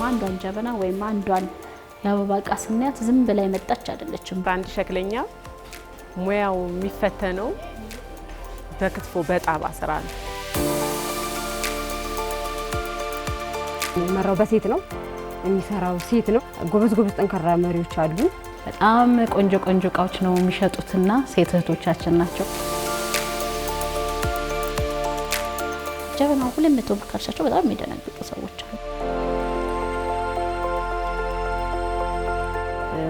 አንዷን ጀበና ወይም አንዷን የአበባ ዕቃ ስናያት ዝም ብላ የመጣች አይደለችም። በአንድ ሸክለኛ ሙያው የሚፈተነው በክትፎ በጣባ ስራ ነው። መራው በሴት ነው የሚሰራው፣ ሴት ነው። ጎበዝ ጠንካራ መሪዎች አሉ። በጣም ቆንጆ እቃዎች ነው የሚሸጡትና ሴት እህቶቻችን ናቸው። ጀበናው 200 ብር ካልሻቸው በጣም የሚደነግጡ ሰዎች አሉ።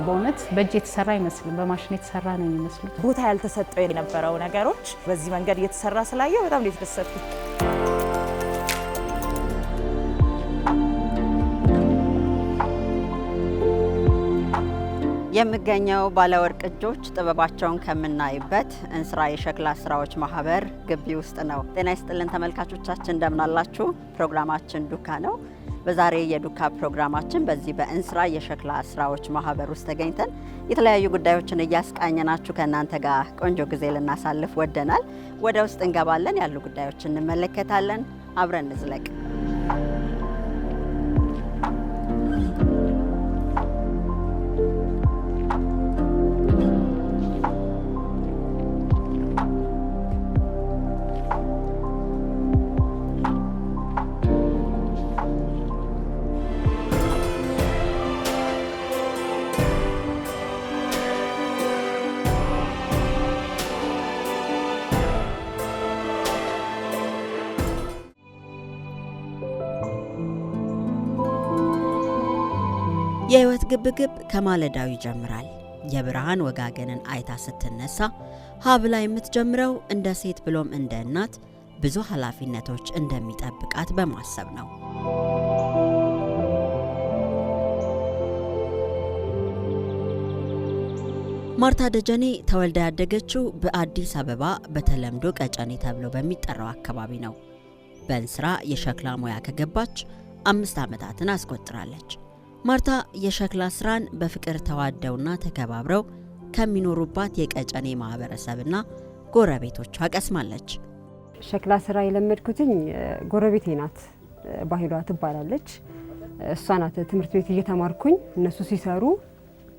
በእውነት በእጅ የተሰራ አይመስልም፣ በማሽን የተሰራ ነው የሚመስሉት። ቦታ ያልተሰጠው የነበረው ነገሮች በዚህ መንገድ እየተሰራ ስላየው በጣም የተደሰትኩት። የምገኘው ባለወርቅ እጆች ጥበባቸውን ከምናይበት እንስራ የሸክላ ስራዎች ማህበር ግቢ ውስጥ ነው። ጤና ይስጥልን ተመልካቾቻችን፣ እንደምናላችሁ። ፕሮግራማችን ዱካ ነው። በዛሬ የዱካ ፕሮግራማችን በዚህ በእንስራ የሸክላ ስራዎች ማህበር ውስጥ ተገኝተን የተለያዩ ጉዳዮችን እያስቃኘናችሁ ከእናንተ ጋር ቆንጆ ጊዜ ልናሳልፍ ወደናል። ወደ ውስጥ እንገባለን፣ ያሉ ጉዳዮችን እንመለከታለን። አብረን እንዝለቅ። የህይወት ግብግብ ከማለዳው ይጀምራል። የብርሃን ወጋገንን አይታ ስትነሳ ሀብላ የምትጀምረው እንደ ሴት ብሎም እንደ እናት ብዙ ኃላፊነቶች እንደሚጠብቃት በማሰብ ነው። ማርታ ደጀኔ ተወልዳ ያደገችው በአዲስ አበባ በተለምዶ ቀጨኔ ተብሎ በሚጠራው አካባቢ ነው። በእንስራ የሸክላ ሙያ ከገባች 5 ዓመታትን አስቆጥራለች። ማርታ የሸክላ ስራን በፍቅር ተዋደውና ተከባብረው ከሚኖሩባት የቀጨኔ ማህበረሰብና ጎረቤቶቿ ቀስማለች። ሸክላ ስራ የለመድኩትኝ ጎረቤቴ ናት፣ ባህሏ ትባላለች። እሷ ናት ትምህርት ቤት እየተማርኩኝ እነሱ ሲሰሩ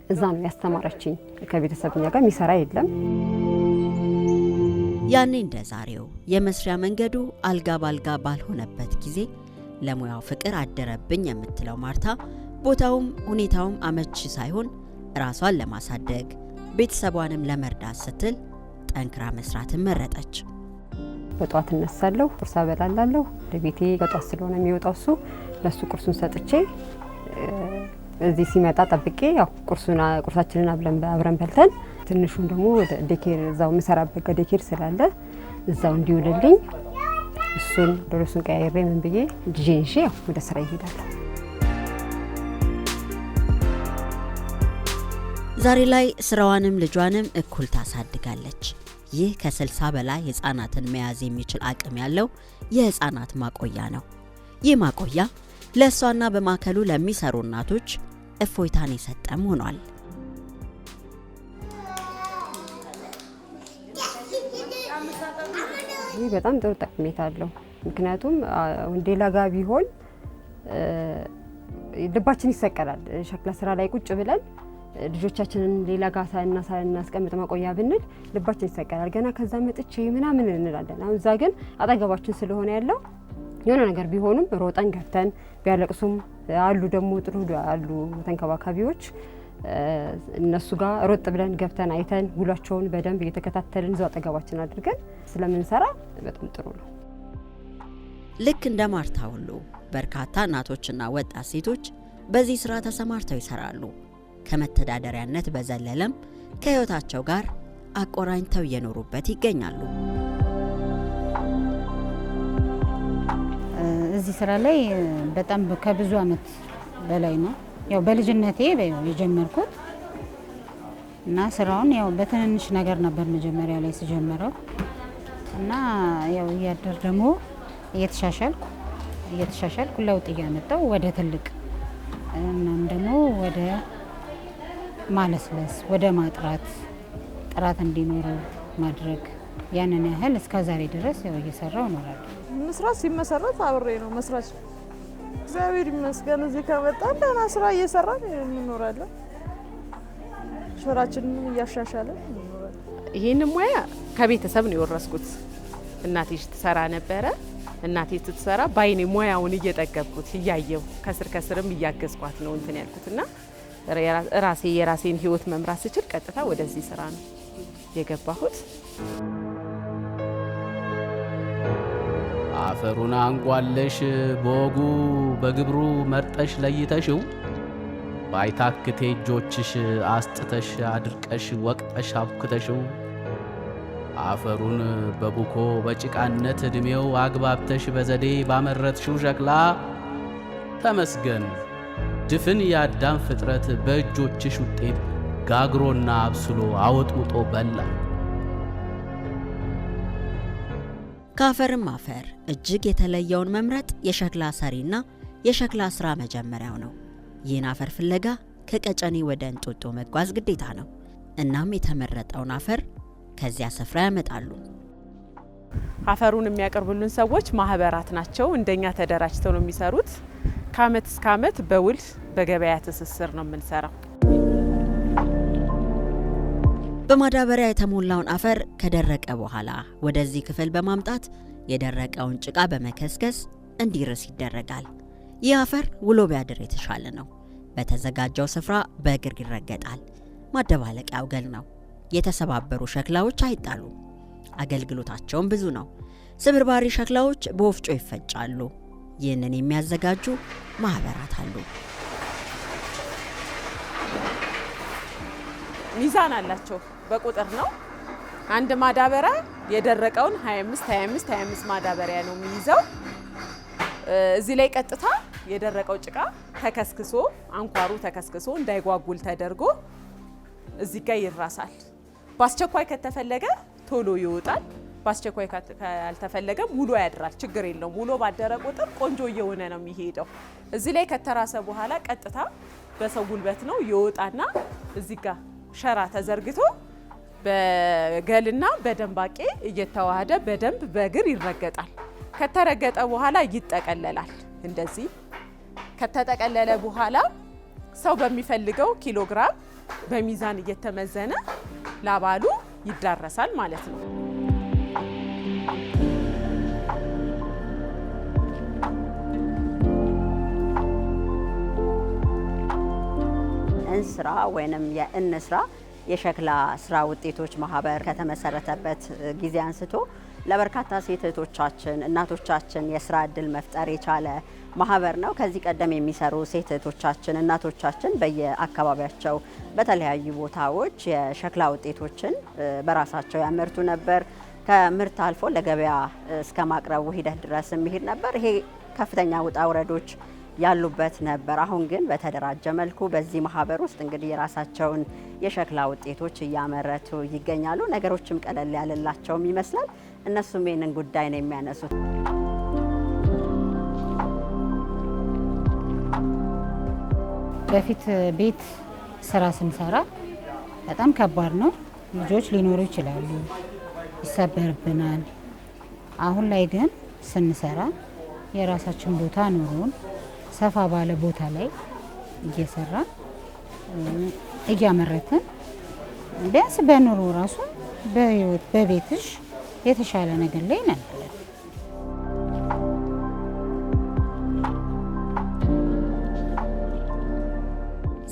እዛ ነው ያስተማረችኝ። ከቤተሰብኛ ጋር የሚሰራ የለም። ያኔ እንደ ዛሬው የመስሪያ መንገዱ አልጋ ባልጋ ባልሆነበት ጊዜ ለሙያው ፍቅር አደረብኝ የምትለው ማርታ ቦታውም ሁኔታውም አመቺ ሳይሆን ራሷን ለማሳደግ ቤተሰቧንም ለመርዳት ስትል ጠንክራ መስራትን መረጠች። በጧት እነሳለሁ፣ ቁርስ አበላለሁ። ለቤቴ በጧት ስለሆነ የሚወጣው እሱ ለሱ ቁርሱን ሰጥቼ እዚህ ሲመጣ ጠብቄ ያው ቁርሳችንን አብረን በልተን ትንሹን ደግሞ ወደ ዴኬር እዛው መሰራበት ዴኬር ስላለ እዛው እንዲውልልኝ እሱን ደረሱን ቀያይሬ ምን ብዬ ጂንሺ ያው ወደ ስራ ይሄዳል። ዛሬ ላይ ስራዋንም ልጇንም እኩል ታሳድጋለች። ይህ ከ60 በላይ ህፃናትን መያዝ የሚችል አቅም ያለው የህፃናት ማቆያ ነው። ይህ ማቆያ ለእሷና በማዕከሉ ለሚሰሩ እናቶች እፎይታን የሰጠም ሆኗል። ይህ በጣም ጥሩ ጠቀሜታ አለው። ምክንያቱም ወንዴ ላጋ ቢሆን ልባችን ይሰቀላል። ሸክላ ስራ ላይ ቁጭ ብለን ልጆቻችንን ሌላ ጋር ሳናስቀምጥ ማቆያ ብንል ልባችን ይሰቀላል። ገና ከዛ መጥቼ ምናምን እንላለን። አሁን እዛ ግን አጠገባችን ስለሆነ ያለው የሆነ ነገር ቢሆኑም ሮጠን ገብተን ቢያለቅሱም አሉ ደግሞ ጥሩ አሉ ተንከባካቢዎች፣ እነሱ ጋር ሮጥ ብለን ገብተን አይተን ውሏቸውን በደንብ እየተከታተልን እዛው አጠገባችን አድርገን ስለምንሰራ በጣም ጥሩ ነው። ልክ እንደ ማርታ ሁሉ በርካታ እናቶችና ወጣት ሴቶች በዚህ ስራ ተሰማርተው ይሰራሉ። ከመተዳደሪያነት በዘለለም ከህይወታቸው ጋር አቆራኝተው እየኖሩበት ይገኛሉ። እዚህ ስራ ላይ በጣም ከብዙ አመት በላይ ነው ያው በልጅነቴ የጀመርኩት እና ስራውን ያው በትንንሽ ነገር ነበር መጀመሪያ ላይ ሲጀምረው እና ያው እያደር ደግሞ እየተሻሻልኩ ለውጥ እያመጣው ወደ ትልቅ እናም ደግሞ ወደ ማለስለስ ወደ ማጥራት ጥራት እንዲኖረው ማድረግ ያንን ያህል እስከ ዛሬ ድረስ ያው እየሰራው እኖራለሁ። መስራት ሲመሰረት አብሬ ነው መስራት እግዚአብሔር ይመስገን እዚህ ከመጣን ደህና ስራ እየሰራን እንኖራለን። ስራችንን እያሻሻለን እንኖራለን። ይሄን ሙያ ከቤተሰብ ነው የወረስኩት። እናቴ ትሰራ ነበረ። እናቴ ስትሰራ ባይኔ ሙያውን እየጠገብኩት እያየው ከስርም እያገዝኳት ነው እንትን ያልኩትና የራሴን ህይወት መምራት ስችል ቀጥታ ወደዚህ ስራ ነው የገባሁት። አፈሩን አንጓለሽ በወጉ በግብሩ መርጠሽ ለይተሽው ባይታክቴ እጆችሽ አስጥተሽ አድርቀሽ ወቅጠሽ አብክተሽው አፈሩን በቡኮ በጭቃነት እድሜው አግባብተሽ በዘዴ ባመረትሽው ሸክላ ተመስገን ድፍን የአዳም ፍጥረት በእጆችሽ ውጤት ጋግሮና አብስሎ አወጥውጦ በላ። ከአፈርም አፈር እጅግ የተለየውን መምረጥ የሸክላ ሰሪና የሸክላ ስራ መጀመሪያው ነው። ይህን አፈር ፍለጋ ከቀጨኔ ወደ እንጦጦ መጓዝ ግዴታ ነው። እናም የተመረጠውን አፈር ከዚያ ስፍራ ያመጣሉ። አፈሩን የሚያቀርቡልን ሰዎች ማህበራት ናቸው። እንደኛ ተደራጅተው ነው የሚሰሩት። ከአመት እስከ አመት በውል በገበያ ትስስር ነው የምንሰራው። በማዳበሪያ የተሞላውን አፈር ከደረቀ በኋላ ወደዚህ ክፍል በማምጣት የደረቀውን ጭቃ በመከስከስ እንዲርስ ይደረጋል። ይህ አፈር ውሎ ቢያድር የተሻለ ነው። በተዘጋጀው ስፍራ በእግር ይረገጣል። ማደባለቂያው ገል ነው። የተሰባበሩ ሸክላዎች አይጣሉ። አገልግሎታቸውም ብዙ ነው። ስብርባሪ ሸክላዎች በወፍጮ ይፈጫሉ። ይህንን የሚያዘጋጁ ማህበራት አሉ። ሚዛን አላቸው። በቁጥር ነው። አንድ ማዳበሪያ የደረቀውን 25 ማዳበሪያ ነው የሚይዘው። እዚህ ላይ ቀጥታ የደረቀው ጭቃ ተከስክሶ አንኳሩ ተከስክሶ እንዳይጓጉል ተደርጎ እዚህ ጋር ይራሳል። በአስቸኳይ ከተፈለገ ቶሎ ይወጣል። በአስቸኳይ ካልተፈለገ ሙሉ ያድራል። ችግር የለውም። ሙሉ ባደረ ቁጥር ቆንጆ እየሆነ ነው የሚሄደው። እዚህ ላይ ከተራሰ በኋላ ቀጥታ በሰው ጉልበት ነው ይወጣና እዚህ ጋር ሸራ ተዘርግቶ በገልና በደንባቄ እየተዋሃደ በደንብ በእግር ይረገጣል። ከተረገጠ በኋላ ይጠቀለላል። እንደዚህ ከተጠቀለለ በኋላ ሰው በሚፈልገው ኪሎግራም በሚዛን እየተመዘነ ላባሉ ይዳረሳል ማለት ነው። እንስራ ወይንም የእንስራ የሸክላ ስራ ውጤቶች ማህበር ከተመሰረተበት ጊዜ አንስቶ ለበርካታ ሴት እህቶቻችን እናቶቻችን የስራ እድል መፍጠር የቻለ ማህበር ነው። ከዚህ ቀደም የሚሰሩ ሴት እህቶቻችን እናቶቻችን በየአካባቢያቸው በተለያዩ ቦታዎች የሸክላ ውጤቶችን በራሳቸው ያመርቱ ነበር። ከምርት አልፎ ለገበያ እስከ ማቅረቡ ሂደት ድረስ የሚሄድ ነበር። ይሄ ከፍተኛ ውጣ ውረዶች ያሉበት ነበር። አሁን ግን በተደራጀ መልኩ በዚህ ማህበር ውስጥ እንግዲህ የራሳቸውን የሸክላ ውጤቶች እያመረቱ ይገኛሉ። ነገሮችም ቀለል ያለላቸውም ይመስላል። እነሱም ይህንን ጉዳይ ነው የሚያነሱት። በፊት ቤት ስራ ስንሰራ በጣም ከባድ ነው። ልጆች ሊኖሩ ይችላሉ፣ ይሰበርብናል። አሁን ላይ ግን ስንሰራ የራሳችን ቦታ ኖሮን ሰፋ ባለ ቦታ ላይ እየሰራን እያመረትን ቢያንስ በኑሮ ራሱ በህይወት በቤትሽ የተሻለ ነገር ላይ ነን።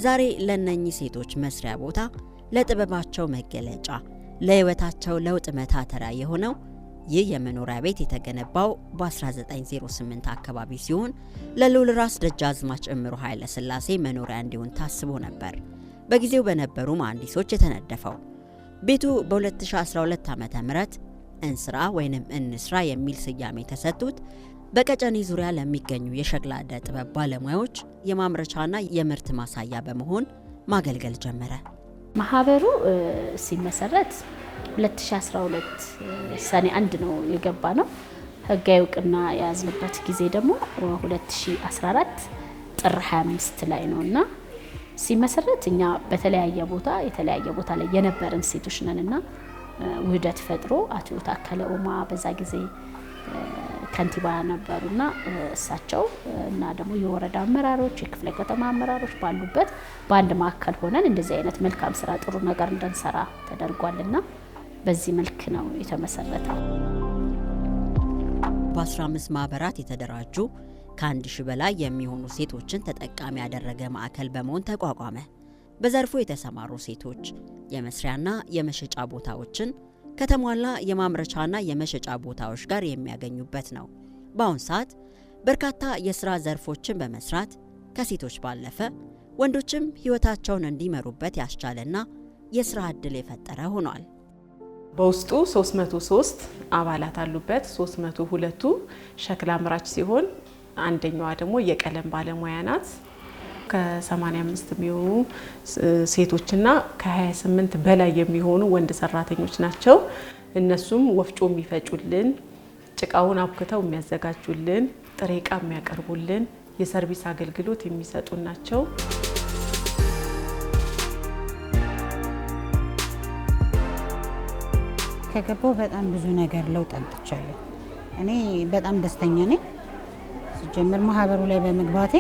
ዛሬ ለነኚህ ሴቶች መስሪያ ቦታ ለጥበባቸው መገለጫ ለህይወታቸው ለውጥ መታተሪያ የሆነው ይህ የመኖሪያ ቤት የተገነባው በ1908 አካባቢ ሲሆን ለልዑል ራስ ደጃዝማች እምሩ ኃይለ ሥላሴ መኖሪያ እንዲሆን ታስቦ ነበር በጊዜው በነበሩ መሐንዲሶች የተነደፈው። ቤቱ በ2012 ዓ.ም እንስራ ወይንም እንስራ የሚል ስያሜ ተሰጥቶት በቀጨኔ ዙሪያ ለሚገኙ የሸክላ ዕደ ጥበብ ባለሙያዎች የማምረቻና የምርት ማሳያ በመሆን ማገልገል ጀመረ። ማህበሩ ሲመሰረት 2012 ሰኔ 1 ነው የገባ ነው። ህጋዊ እውቅና የያዝንበት ጊዜ ደግሞ 2014 ጥር 25 ላይ ነውና ሲመሰረት እኛ የተለያየ ቦታ ላይ የነበረን ሴቶች ነንና ውህደት ፈጥሮ አቶ ታከለ ኡማ በዛ ጊዜ ከንቲባ ነበሩና እሳቸው እና ደግሞ የወረዳ አመራሮች የክፍለ ከተማ አመራሮች ባሉበት በአንድ ማዕከል ሆነን እንደዚህ አይነት መልካም ስራ ጥሩ ነገር እንድንሰራ ተደርጓልና በዚህ መልክ ነው የተመሰረተው። በ15 ማህበራት የተደራጁ ከ1000 በላይ የሚሆኑ ሴቶችን ተጠቃሚ ያደረገ ማዕከል በመሆን ተቋቋመ። በዘርፉ የተሰማሩ ሴቶች የመስሪያና የመሸጫ ቦታዎችን ከተሟላ የማምረቻና የመሸጫ ቦታዎች ጋር የሚያገኙበት ነው። በአሁን ሰዓት በርካታ የስራ ዘርፎችን በመስራት ከሴቶች ባለፈ ወንዶችም ህይወታቸውን እንዲመሩበት ያስቻለና የስራ ዕድል የፈጠረ ሆኗል። በውስጡ 303 አባላት አሉበት። 302ቱ ሸክላ አምራች ሲሆን አንደኛዋ ደግሞ የቀለም ባለሙያ ናት። ከ85 የሚሆኑ ሴቶችና ከ28 በላይ የሚሆኑ ወንድ ሰራተኞች ናቸው። እነሱም ወፍጮ የሚፈጩልን፣ ጭቃውን አብክተው የሚያዘጋጁልን፣ ጥሬ ዕቃ የሚያቀርቡልን፣ የሰርቪስ አገልግሎት የሚሰጡ ናቸው። ከገባው በጣም ብዙ ነገር ለውጥ አምጥቻለሁ። እኔ በጣም ደስተኛ ነኝ። ሲጀምር ማህበሩ ላይ በመግባቴ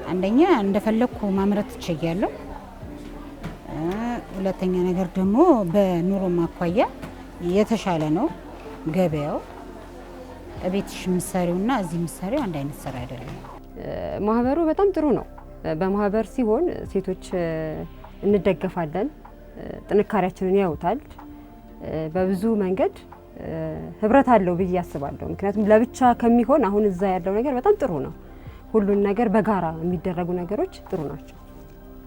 አንደኛ እንደፈለኩ ማምረት ትችያለሁ። ሁለተኛ ነገር ደግሞ በኑሮ ማኳያ የተሻለ ነው ገበያው። እቤትሽ ምሳሪውና እዚህ ምሳሪው አንድ አይነት ስራ አይደለም። ማህበሩ በጣም ጥሩ ነው። በማህበር ሲሆን ሴቶች እንደገፋለን፣ ጥንካሬያችንን ያውታል። በብዙ መንገድ ህብረት አለው ብዬ አስባለሁ። ምክንያቱም ለብቻ ከሚሆን አሁን እዛ ያለው ነገር በጣም ጥሩ ነው። ሁሉን ነገር በጋራ የሚደረጉ ነገሮች ጥሩ ናቸው።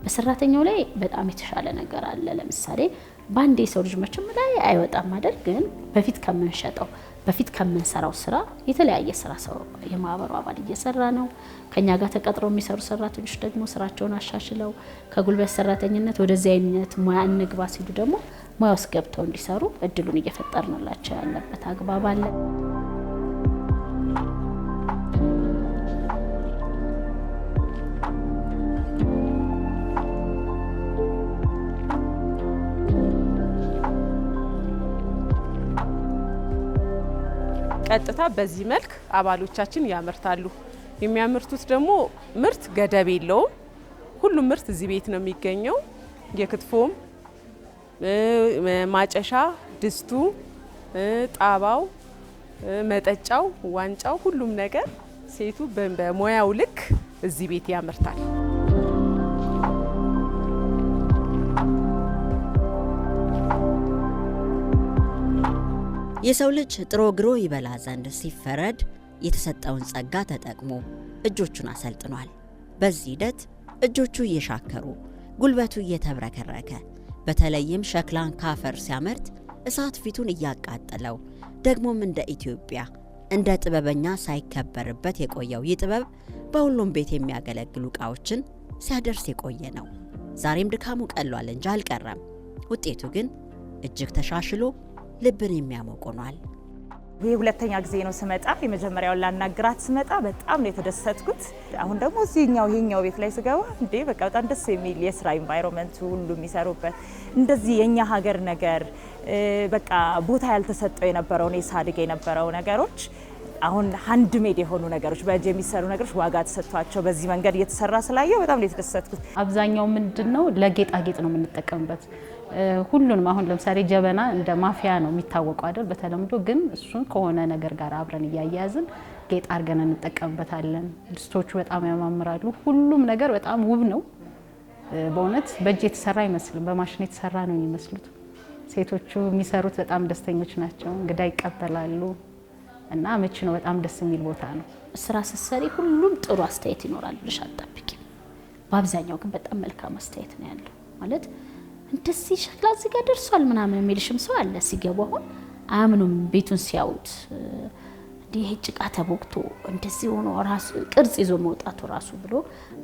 በሰራተኛው ላይ በጣም የተሻለ ነገር አለ። ለምሳሌ ባንዴ ሰው ልጅ መቼም ላይ አይወጣም አይደል? ግን በፊት ከምንሸጠው በፊት ከምንሰራው ስራ የተለያየ ስራ ሰው የማህበሩ አባል እየሰራ ነው። ከኛ ጋር ተቀጥረው የሚሰሩ ሰራተኞች ደግሞ ስራቸውን አሻሽለው ከጉልበት ሰራተኝነት ወደዚህ አይነት ሙያ እንግባ ሲሉ ደግሞ ሙያ ውስጥ ገብተው እንዲሰሩ እድሉን እየፈጠርንላቸው ያለበት አግባብ አለ። ቀጥታ በዚህ መልክ አባሎቻችን ያመርታሉ። የሚያመርቱት ደግሞ ምርት ገደብ የለውም። ሁሉም ምርት እዚህ ቤት ነው የሚገኘው። የክትፎም፣ ማጨሻ፣ ድስቱ፣ ጣባው፣ መጠጫው፣ ዋንጫው፣ ሁሉም ነገር ሴቱ በሙያው ልክ እዚህ ቤት ያመርታል። የሰው ልጅ ጥሮ ግሮ ይበላ ዘንድ ሲፈረድ የተሰጠውን ጸጋ ተጠቅሞ እጆቹን አሰልጥኗል። በዚህ ሂደት እጆቹ እየሻከሩ ጉልበቱ እየተብረከረከ በተለይም ሸክላን ካፈር ሲያመርት እሳት ፊቱን እያቃጠለው ደግሞም እንደ ኢትዮጵያ እንደ ጥበበኛ ሳይከበርበት የቆየው ይህ ጥበብ በሁሉም ቤት የሚያገለግሉ ዕቃዎችን ሲያደርስ የቆየ ነው። ዛሬም ድካሙ ቀሏል እንጂ አልቀረም። ውጤቱ ግን እጅግ ተሻሽሎ ልብን የሚያሞቅ ሆኗል። ይህ ሁለተኛ ጊዜ ነው ስመጣ። የመጀመሪያውን ላናግራት ስመጣ በጣም ነው የተደሰትኩት። አሁን ደግሞ ይሄኛው ቤት ላይ ስገባ እንዴ በቃ በጣም ደስ የሚል የስራ ኢንቫይሮንመንቱ ሁሉ የሚሰሩበት እንደዚህ የኛ ሀገር ነገር በቃ ቦታ ያልተሰጠው የነበረው ነው ሳድግ የነበረው ነገሮች አሁን ሃንድ ሜድ የሆኑ ነገሮች በእጅ የሚሰሩ ነገሮች ዋጋ ተሰጥቷቸው በዚህ መንገድ እየተሰራ ስላየው በጣም ነው የተደሰትኩት። አብዛኛው ምንድነው ለጌጣጌጥ ነው የምንጠቀምበት። ሁሉንም አሁን ለምሳሌ ጀበና እንደ ማፊያ ነው የሚታወቀው አይደል? በተለምዶ ግን እሱን ከሆነ ነገር ጋር አብረን እያያዝን ጌጥ አድርገን እንጠቀምበታለን። ድስቶቹ በጣም ያማምራሉ። ሁሉም ነገር በጣም ውብ ነው። በእውነት በእጅ የተሰራ አይመስልም፣ በማሽን የተሰራ ነው የሚመስሉት። ሴቶቹ የሚሰሩት በጣም ደስተኞች ናቸው። እንግዳ ይቀበላሉ እና ምቹ ነው። በጣም ደስ የሚል ቦታ ነው። ስራ ስትሰሪ ሁሉም ጥሩ አስተያየት ይኖራል ብለሽ አትጠብቂም። በአብዛኛው ግን በጣም መልካም አስተያየት ነው ያለው። ማለት እንደዚህ ሸክላ እዚህ ጋር ደርሷል ምናምን የሚልሽም ሰው አለ። ሲገቡ አሁን አያምኑም ቤቱን ሲያዩት። እንዲህ ጭቃ ተቦክቶ እንደዚህ ሆኖ ራሱ ቅርጽ ይዞ መውጣቱ ራሱ ብሎ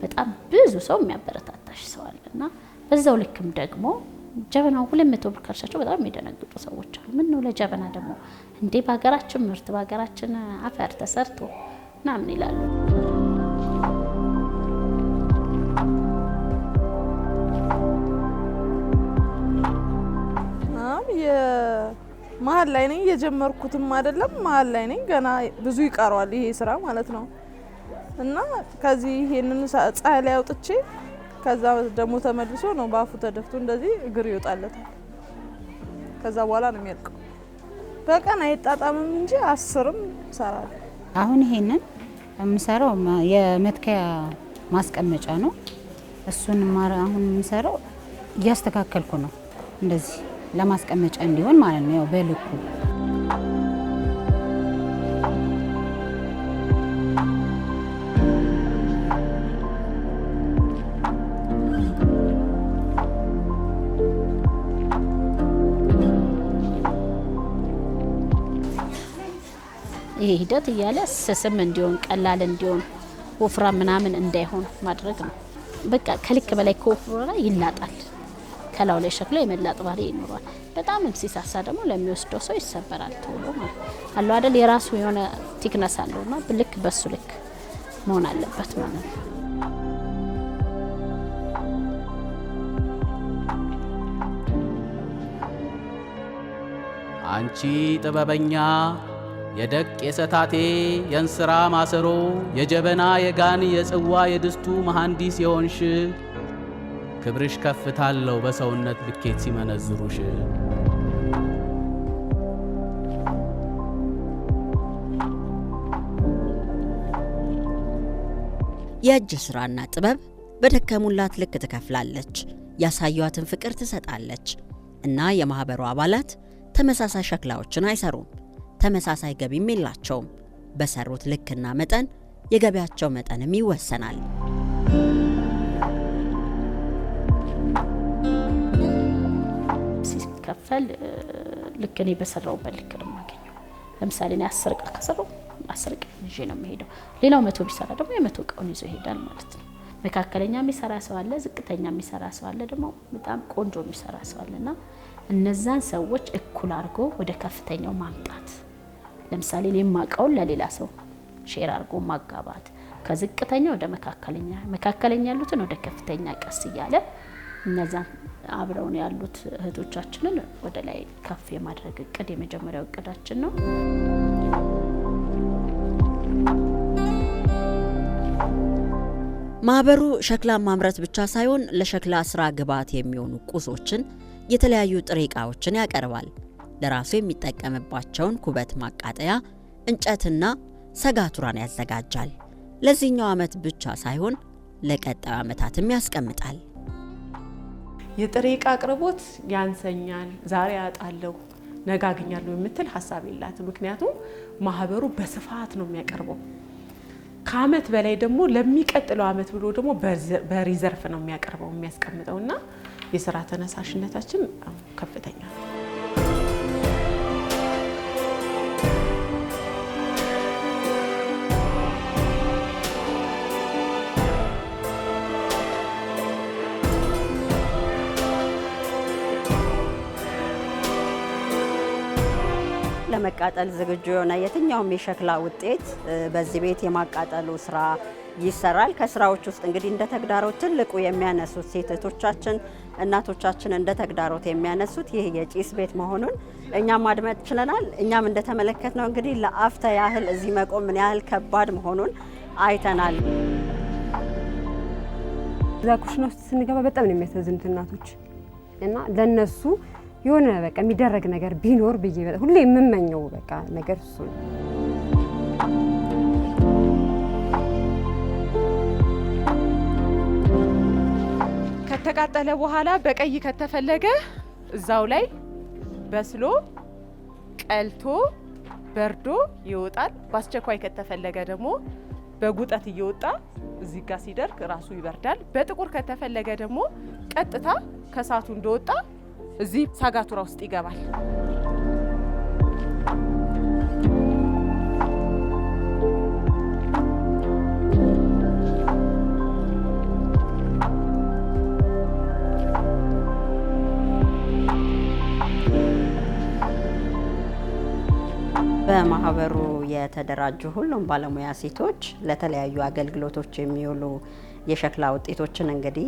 በጣም ብዙ ሰው የሚያበረታታሽ ሰው አለና በዛው ልክም ደግሞ ጀበናው 200 ብር ካልሻቸው በጣም የሚደነግጡ ሰዎች አሉ። ምን ነው ለጀበና ደግሞ እንዴ በሀገራችን ምርት በሀገራችን አፈር ተሰርቶ ምናምን ይላሉ። መሀል ላይ ነኝ። የጀመርኩትም አይደለም መሀል ላይ ነኝ። ገና ብዙ ይቀረዋል ይሄ ስራ ማለት ነው። እና ከዚህ ይሄንን ፀሐይ ላይ አውጥቼ ከዛ ደግሞ ተመልሶ ነው ባፉ ተደፍቶ እንደዚህ እግር ይወጣለታል። ከዛ በኋላ ነው የሚያልቀው። በቀን አይጣጣምም እንጂ 10ም ሰራለሁ። አሁን ይሄንን የምሰራው የመትከያ ማስቀመጫ ነው። እሱን አሁን የምሰራው እያስተካከልኩ ነው፣ እንደዚህ ለማስቀመጫ እንዲሆን ማለት ነው። ያው በልኩ ይሄ ሂደት እያለ ስስም እንዲሆን ቀላል እንዲሆን ወፍራም ምናምን እንዳይሆን ማድረግ ነው። በቃ ከልክ በላይ ከወፍራ ይላጣል። ከላው ላይ ሸክላ የመላጥ ባህሪ ይኖራል። በጣም ሲሳሳ ደግሞ ለሚወስደው ሰው ይሰበራል ቶሎ ማለት አለው አይደል? የራሱ የሆነ ቲክነስ አለውና ልክ በሱ ልክ መሆን አለበት ማለት ነው። አንቺ ጥበበኛ የደቅ የሰታቴ የእንስራ ማሰሮ የጀበና የጋን የጽዋ የድስቱ መሐንዲስ የሆንሽ ክብርሽ ከፍታለው በሰውነት ልኬት ሲመነዝሩሽ። የእጅ ስራና ጥበብ በደከሙላት ልክ ትከፍላለች፣ ያሳዩአትን ፍቅር ትሰጣለች እና የማህበሩ አባላት ተመሳሳይ ሸክላዎችን አይሰሩም፣ ተመሳሳይ ገቢም የላቸውም። በሰሩት ልክና መጠን የገቢያቸው መጠንም ይወሰናል። ሲከፈል ልክ እኔ በሰራውበት ልክ ነው የማገኘው። ለምሳሌ እኔ 10 ዕቃ ከሰራው 10 ዕቃ ይዤ ነው የምሄደው። ሌላው 100 ቢሰራ ደግሞ የ100 ዕቃውን ይዞ ይሄዳል ማለት ነው። መካከለኛ የሚሰራ ሰው አለ፣ ዝቅተኛ የሚሰራ ሰው አለ፣ ደግሞ በጣም ቆንጆ የሚሰራ ሰው አለና እነዛን ሰዎች እኩል አድርጎ ወደ ከፍተኛው ማምጣት። ለምሳሌ እኔ የማውቀውን ለሌላ ሰው ሼር አድርጎ ማጋባት፣ ከዝቅተኛ ወደ መካከለኛ፣ መካከለኛ ያሉትን ወደ ከፍተኛ ቀስ እያለ እነዛን አብረውን ያሉት እህቶቻችንን ወደ ላይ ከፍ የማድረግ እቅድ የመጀመሪያው እቅዳችን ነው። ማህበሩ ሸክላ ማምረት ብቻ ሳይሆን ለሸክላ ስራ ግብዓት የሚሆኑ ቁሶችን፣ የተለያዩ ጥሬ ዕቃዎችን ያቀርባል። ለራሱ የሚጠቀምባቸውን ኩበት ማቃጠያ፣ እንጨትና ሰጋቱራን ያዘጋጃል። ለዚህኛው ዓመት ብቻ ሳይሆን ለቀጣዩ ዓመታትም ያስቀምጣል። የጥሬ ዕቃ አቅርቦት ያንሰኛል፣ ዛሬ አጣለሁ፣ ነገ አገኛለሁ የምትል ሀሳብ የላትም። ምክንያቱም ማህበሩ በስፋት ነው የሚያቀርበው። ከአመት በላይ ደግሞ ለሚቀጥለው አመት ብሎ ደግሞ በሪዘርፍ ነው የሚያቀርበው የሚያስቀምጠውና የስራ ተነሳሽነታችን ከፍተኛ ነው። ለመቃጠል ዝግጁ የሆነ የትኛውም የሸክላ ውጤት በዚህ ቤት የማቃጠሉ ስራ ይሰራል። ከስራዎች ውስጥ እንግዲህ እንደ ተግዳሮት ትልቁ የሚያነሱት ሴቶቻችን እናቶቻችን እንደ ተግዳሮት የሚያነሱት ይህ የጭስ ቤት መሆኑን እኛም ማድመጥ ችለናል። እኛም እንደተመለከትነው እንግዲህ ለአፍታ ያህል እዚህ መቆም ምን ያህል ከባድ መሆኑን አይተናል። እዛ ኩሽና ውስጥ ስንገባ በጣም ነው የሚያሳዝኑት እናቶች እና ለነሱ የሆነ በቃ የሚደረግ ነገር ቢኖር ብዬ ሁሌ የምመኘው በቃ ነገር እሱ ነው። ከተቃጠለ በኋላ በቀይ ከተፈለገ እዛው ላይ በስሎ ቀልቶ በርዶ ይወጣል። በአስቸኳይ ከተፈለገ ደግሞ በጉጠት እየወጣ እዚህ ጋር ሲደርቅ ራሱ ይበርዳል። በጥቁር ከተፈለገ ደግሞ ቀጥታ ከሳቱ እንደወጣ እዚህ ሳጋቱራ ውስጥ ይገባል። በማህበሩ የተደራጁ ሁሉም ባለሙያ ሴቶች ለተለያዩ አገልግሎቶች የሚውሉ የሸክላ ውጤቶችን እንግዲህ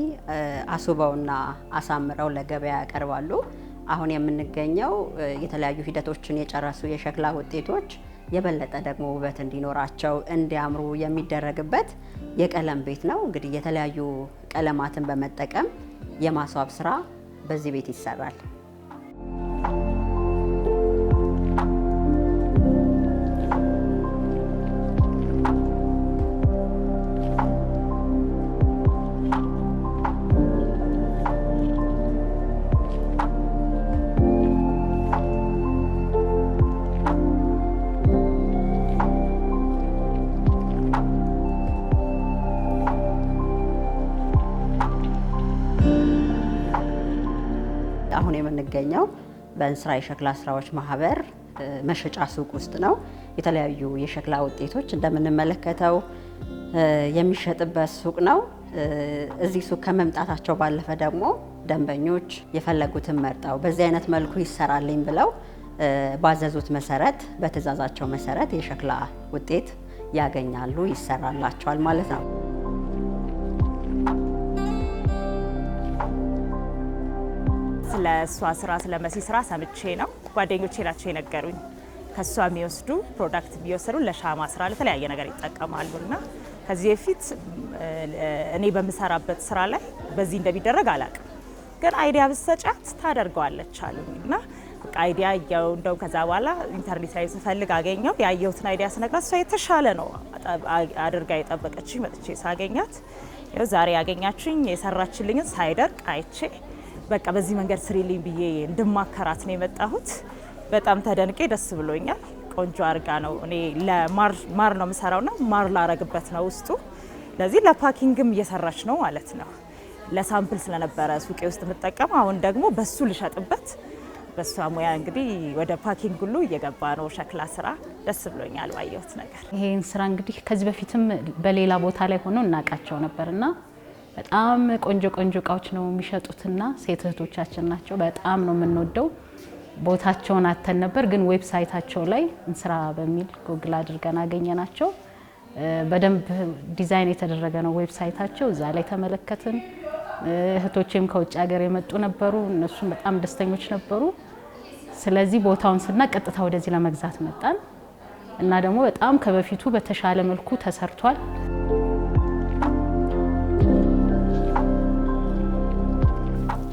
አስውበውና አሳምረው ለገበያ ያቀርባሉ። አሁን የምንገኘው የተለያዩ ሂደቶችን የጨረሱ የሸክላ ውጤቶች የበለጠ ደግሞ ውበት እንዲኖራቸው እንዲያምሩ የሚደረግበት የቀለም ቤት ነው። እንግዲህ የተለያዩ ቀለማትን በመጠቀም የማስዋብ ስራ በዚህ ቤት ይሰራል። አሁን የምንገኘው በእንስራ የሸክላ ስራዎች ማህበር መሸጫ ሱቅ ውስጥ ነው። የተለያዩ የሸክላ ውጤቶች እንደምንመለከተው የሚሸጥበት ሱቅ ነው። እዚህ ሱቅ ከመምጣታቸው ባለፈ ደግሞ ደንበኞች የፈለጉትን መርጠው በዚህ አይነት መልኩ ይሰራልኝ ብለው ባዘዙት መሰረት በትዕዛዛቸው መሰረት የሸክላ ውጤት ያገኛሉ፣ ይሰራላቸዋል ማለት ነው። ስለሷ ስራ ስለመሲ ስራ ሰምቼ ነው። ጓደኞቼ ናቸው የነገሩኝ። ከሷ የሚወስዱ ፕሮዳክት ቢወሰዱ ለሻማ ስራ ለተለያየ ነገር ይጠቀማሉና ከዚህ በፊት እኔ በምሰራበት ስራ ላይ በዚህ እንደሚደረግ አላውቅም፣ ግን አይዲያ ብሰጫት ታደርገዋለች አሉኝና በቃ አይዲያ ያው እንደው ከዛ በኋላ ኢንተርኔት ላይ ስፈልግ አገኘው። ያየሁትን አይዲያ ስነግራት እሷ የተሻለ ነው አድርጋ የጠበቀችኝ። መጥቼ ሳገኛት ያው ዛሬ ያገኛችኝ የሰራችልኝን ሳይደርቅ አይቼ በቃ በዚህ መንገድ ስሪልኝ ብዬ እንድማከራት ነው የመጣሁት። በጣም ተደንቄ ደስ ብሎኛል። ቆንጆ አርጋ ነው። እኔ ለማር ነው የምሰራውና ማር ላረግበት ነው ውስጡ። ለዚህ ለፓኪንግም እየሰራች ነው ማለት ነው። ለሳምፕል ስለነበረ ሱቄ ውስጥ የምጠቀም አሁን ደግሞ በሱ ልሸጥበት በሷ ሙያ እንግዲህ ወደ ፓኪንግ ሁሉ እየገባ ነው ሸክላ ስራ። ደስ ብሎኛል ባየሁት ነገር። ይሄን ስራ እንግዲህ ከዚህ በፊትም በሌላ ቦታ ላይ ሆኖ እናውቃቸው ነበርና በጣም ቆንጆ ቆንጆ እቃዎች ነው የሚሸጡትና ሴት እህቶቻችን ናቸው። በጣም ነው የምንወደው። ቦታቸውን አተን ነበር፣ ግን ዌብሳይታቸው ላይ እንስራ በሚል ጉግል አድርገን አገኘናቸው። በደንብ ዲዛይን የተደረገ ነው ዌብሳይታቸው። እዛ ላይ ተመለከትን። እህቶቼም ከውጭ ሀገር የመጡ ነበሩ፣ እነሱም በጣም ደስተኞች ነበሩ። ስለዚህ ቦታውን ስናቅ ቀጥታ ወደዚህ ለመግዛት መጣን እና ደግሞ በጣም ከበፊቱ በተሻለ መልኩ ተሰርቷል።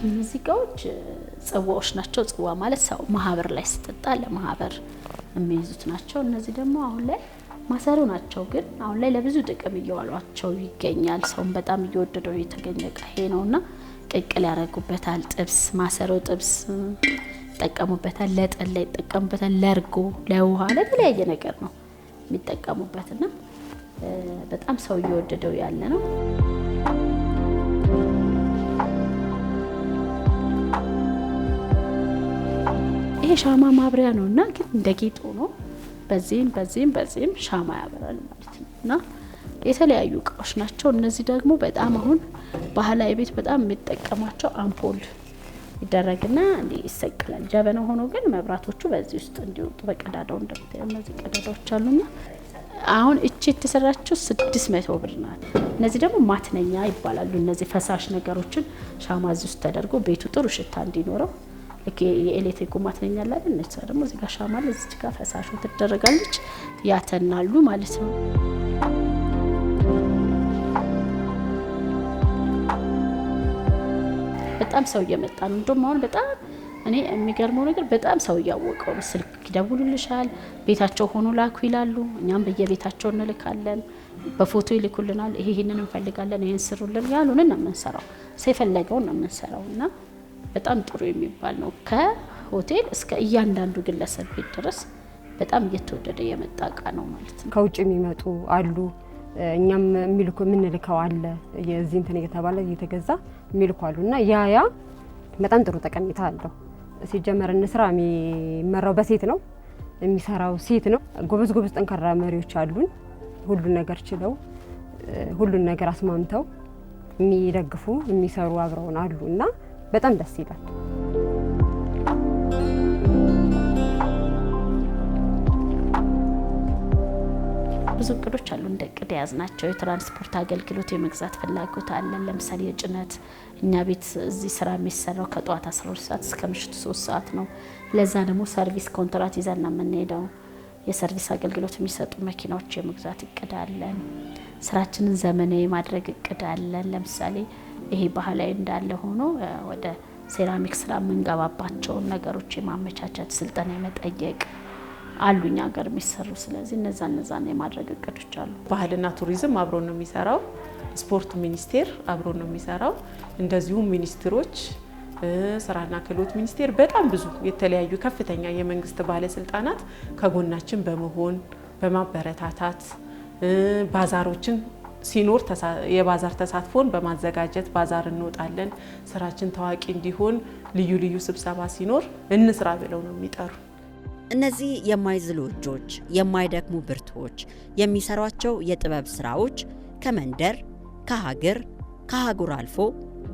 እነዚህ እቃዎች ጽዋዎች ናቸው። ጽዋ ማለት ሰው ማህበር ላይ ሲጠጣ ለማህበር የሚይዙት ናቸው። እነዚህ ደግሞ አሁን ላይ ማሰሮ ናቸው፣ ግን አሁን ላይ ለብዙ ጥቅም እየዋሏቸው ይገኛል። ሰውን በጣም እየወደደው የተገኘ እቃ ይሄ ነውና ቅቅል ያደርጉበታል። ጥብስ፣ ማሰሮ ጥብስ ይጠቀሙበታል። ለጠላ ይጠቀሙበታል። ለእርጎ፣ ለውሃ፣ ለተለያየ ነገር ነው የሚጠቀሙበትና በጣም ሰው እየወደደው ያለ ነው። ይሄ ሻማ ማብሪያ ነውና ግን እንደ ጌጥ ሆኖ በዚህም ሻማ ያበራል ማለት ነው እና የተለያዩ እቃዎች ናቸው። እነዚህ ደግሞ በጣም አሁን ባህላዊ ቤት በጣም የሚጠቀሟቸው አምፖል ይደረግና እንዲ ይሰቀላል። ጀበና ሆኖ ግን መብራቶቹ በዚህ ውስጥ እንዲወጡ በቀዳዳው እንደምታየው እነዚህ ቀዳዳዎች አሉና አሁን እቺ የተሰራችው 600 ብር ናት። እነዚህ ደግሞ ማትነኛ ይባላሉ። እነዚህ ፈሳሽ ነገሮችን ሻማ እዚህ ውስጥ ተደርጎ ቤቱ ጥሩ ሽታ እንዲኖረው ልክ የኤሌክትሪክ ማትነኛ አለ አይደል? እነሱ ደግሞ እዚህ ጋር ሻማ አለ፣ እዚህ ጋር ፈሳሹ ትደረጋለች፣ ያተናሉ ማለት ነው። በጣም ሰው እየመጣ ነው። እንደውም አሁን በጣም እኔ የሚገርመው ነገር በጣም ሰው እያወቀው ነው። ስልክ ይደውሉልሻል፣ ቤታቸው ሆኖ ላኩ ይላሉ። እኛም በየቤታቸው እንልካለን፣ በፎቶ ይልኩልናል። ይሄንን እንፈልጋለን፣ ይሄን ስሩልን ያሉን ነው የምንሰራው። የፈለገውን ነው የምንሰራው እና በጣም ጥሩ የሚባል ነው። ከሆቴል እስከ እያንዳንዱ ግለሰብ ቤት ድረስ በጣም እየተወደደ የመጣ እቃ ነው ማለት ነው። ከውጭ የሚመጡ አሉ፣ እኛም የምንልከው አለ። የዚህ እንትን እየተባለ እየተገዛ የሚልኩ አሉ እና ያ በጣም ጥሩ ጠቀሜታ አለው። ሲጀመር እንስራ የሚመራው በሴት ነው፣ የሚሰራው ሴት ነው። ጎበዝ ጠንካራ መሪዎች አሉን። ሁሉን ነገር ችለው ሁሉን ነገር አስማምተው የሚደግፉ የሚሰሩ አብረውን አሉ እና በጣም ደስ ይላል። ብዙ እቅዶች አሉ እንደ እቅድ የያዝናቸው። የትራንስፖርት አገልግሎት የመግዛት ፍላጎት አለን። ለምሳሌ የጭነት እኛ ቤት እዚህ ስራ የሚሰራው ከጠዋት 12 ሰዓት እስከ ምሽቱ 3 ሰዓት ነው። ለዛ ደግሞ ሰርቪስ ኮንትራት ይዘን ነው የምንሄደው። የሰርቪስ አገልግሎት የሚሰጡ መኪናዎች የመግዛት እቅድ አለን። ስራችንን ዘመናዊ ማድረግ እቅድ አለን። ለምሳሌ ይሄ ባህላዊ እንዳለ ሆኖ ወደ ሴራሚክ ስራ የምንገባባቸውን ነገሮች የማመቻቸት ስልጠና የመጠየቅ አሉኛ ሀገር የሚሰሩ። ስለዚህ እነዛ የማድረግ እቅዶች አሉ። ባህልና ቱሪዝም አብሮ ነው የሚሰራው። ስፖርት ሚኒስቴር አብሮ ነው የሚሰራው። እንደዚሁም ሚኒስትሮች፣ ስራና ክህሎት ሚኒስቴር፣ በጣም ብዙ የተለያዩ ከፍተኛ የመንግስት ባለስልጣናት ከጎናችን በመሆን በማበረታታት ባዛሮችን ሲኖር የባዛር ተሳትፎን በማዘጋጀት ባዛር እንወጣለን። ስራችን ታዋቂ እንዲሆን ልዩ ልዩ ስብሰባ ሲኖር እንስራ ብለው ነው የሚጠሩ። እነዚህ የማይዝሉ እጆች፣ የማይደክሙ ብርቶች የሚሰሯቸው የጥበብ ስራዎች ከመንደር፣ ከሀገር፣ ከአህጉር አልፎ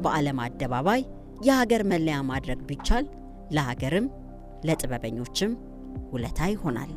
በዓለም አደባባይ የሀገር መለያ ማድረግ ቢቻል ለሀገርም ለጥበበኞችም ውለታ ይሆናል።